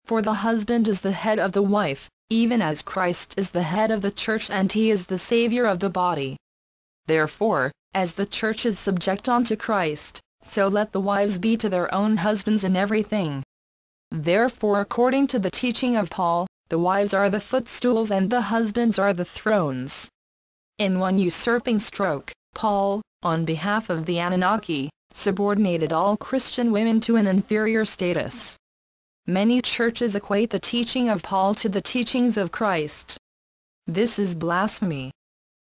For the husband is the head of the wife, even as Christ is the head of the church and he is the Savior of the body. Therefore, as the church is subject unto Christ, so let the wives be to their own husbands in everything. Therefore, according to the teaching of Paul, the wives are the footstools and the husbands are the thrones. In one usurping stroke, Paul, on behalf of the Anunnaki, subordinated all Christian women to an inferior status. Many churches equate the teaching of Paul to the teachings of Christ. This is blasphemy.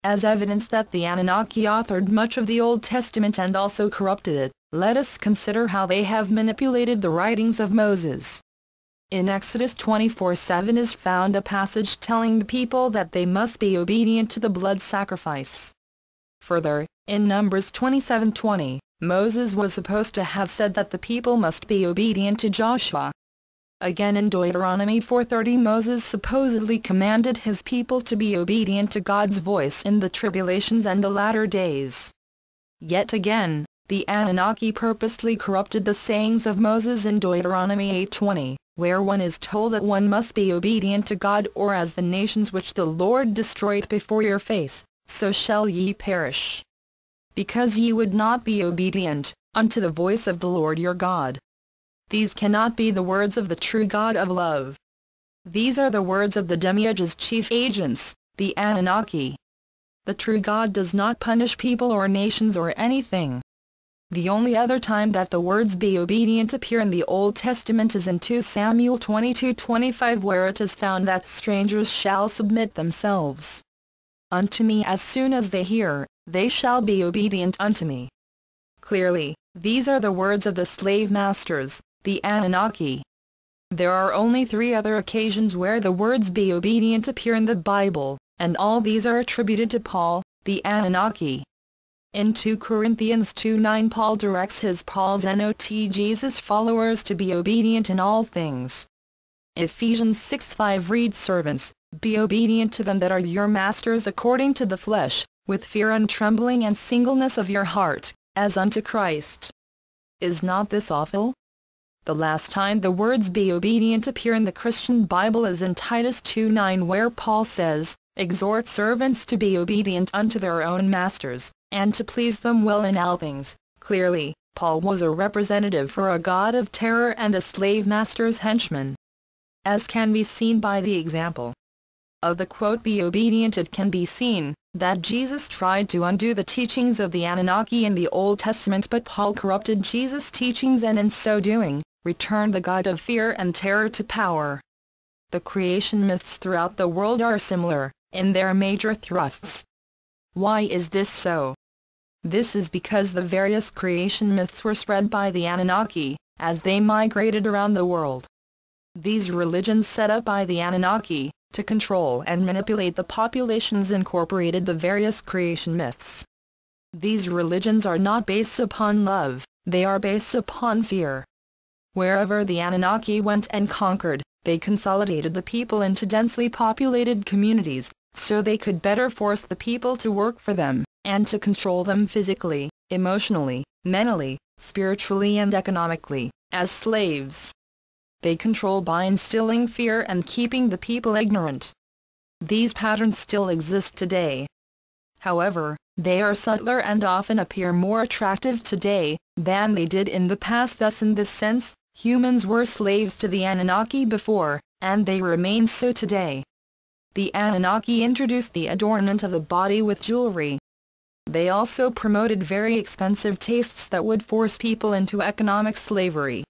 As evidence that the Anunnaki authored much of the Old Testament and also corrupted it, let us consider how they have manipulated the writings of Moses. In Exodus 24:7 is found a passage telling the people that they must be obedient to the blood sacrifice. Further, in Numbers 27:20, Moses was supposed to have said that the people must be obedient to Joshua. Again in Deuteronomy 4:30 Moses supposedly commanded his people to be obedient to God's voice in the tribulations and the latter days. Yet again, the Anunnaki purposely corrupted the sayings of Moses in Deuteronomy 8:20, where one is told that one must be obedient to God, or as the nations which the Lord destroyeth before your face, so shall ye perish. Because ye would not be obedient unto the voice of the Lord your God. These cannot be the words of the true God of love. These are the words of the Demiurge's chief agents, the Anunnaki. The true God does not punish people or nations or anything. The only other time that the words "be obedient" appear in the Old Testament is in 2 Samuel 22:25, where it is found that strangers shall submit themselves unto me as soon as they hear, they shall be obedient unto me. Clearly, these are the words of the slave masters, the Anunnaki. There are only 3 other occasions where the words "be obedient" appear in the Bible, and all these are attributed to Paul, the Anunnaki. In 2 Corinthians 2:9 Paul directs his not Jesus followers to be obedient in all things. Ephesians 6:5 reads, "Servants, be obedient to them that are your masters according to the flesh, with fear and trembling and singleness of your heart, as unto Christ." Is not this awful? The last time the words "be obedient" appear in the Christian Bible is in Titus 2:9, where Paul says, "Exhort servants to be obedient unto their own masters, and to please them well in all things." Clearly, Paul was a representative for a god of terror and a slave master's henchman. As can be seen by the example of the quote "be obedient," it can be seen that Jesus tried to undo the teachings of the Anunnaki in the Old Testament, but Paul corrupted Jesus' teachings and in so doing, returned the god of fear and terror to power. The creation myths throughout the world are similar in their major thrusts. Why is this so? This is because the various creation myths were spread by the Anunnaki as they migrated around the world. These religions set up by the Anunnaki to control and manipulate the populations incorporated the various creation myths. These religions are not based upon love, they are based upon fear. Wherever the Anunnaki went and conquered, they consolidated the people into densely populated communities, so they could better force the people to work for them, and to control them physically, emotionally, mentally, spiritually and economically, as slaves. They control by instilling fear and keeping the people ignorant. These patterns still exist today. However, they are subtler and often appear more attractive today than they did in the past. Thus in this sense, humans were slaves to the Anunnaki before, and they remain so today. The Anunnaki introduced the adornment of the body with jewelry. They also promoted very expensive tastes that would force people into economic slavery.